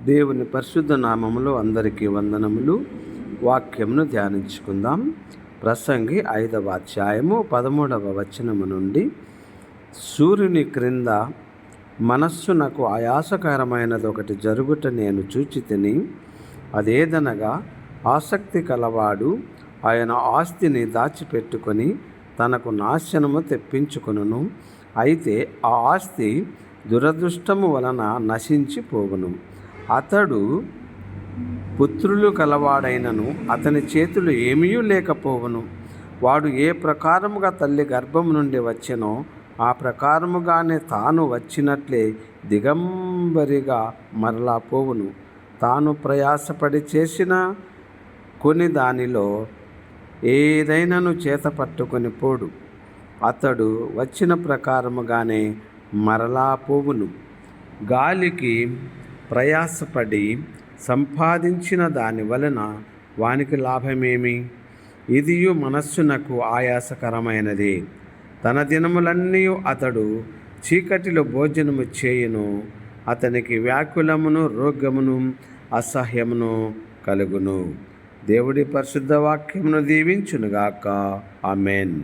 దేవుని పరిశుద్ధ నామములో అందరికీ వందనములు. వాక్యమును ధ్యానించుకుందాం. ప్రసంగి 5వ అధ్యాయము 13వ వచనము నుండి, సూర్యుని క్రింద మనస్సునకు ఆయాసకరమైనది ఒకటి జరుగుట నేను చూచితిని. అదేదనగా, ఆసక్తి కలవాడు ఆయన ఆస్తిని దాచిపెట్టుకొని తనకు నాశనము తెప్పించుకొనును. అయితే ఆ ఆస్తి దురదృష్టము వలన నశించిపోవును. అతడు పుత్రులు కలవాడైనను అతని చేతులు ఏమీ లేకపోవును. వాడు ఏ ప్రకారముగా తల్లి గర్భం నుండి వచ్చెనో ఆ ప్రకారముగానే తాను వచ్చినట్లే దిగంబరిగా మరలా పోవును. తాను ప్రయాసపడి చేసిన కొన్ని దానిలో ఏదైనాను చేత పట్టుకొని పోడు. అతడు వచ్చిన ప్రకారముగానే మరలా పోవును. గాలికి ప్రయాసపడి సంపాదించిన దాని వలన వానికి లాభమేమి? ఇదియు మనస్సునకు ఆయాసకరమైనదే. తన దినములన్నీ అతడు చీకటిలో భోజనము చేయును. అతనికి వ్యాకులమును, రోగమును, అసహ్యమును కలుగును. దేవుడి పరిశుద్ధ వాక్యమును దీవించునుగాక. ఆమేన్.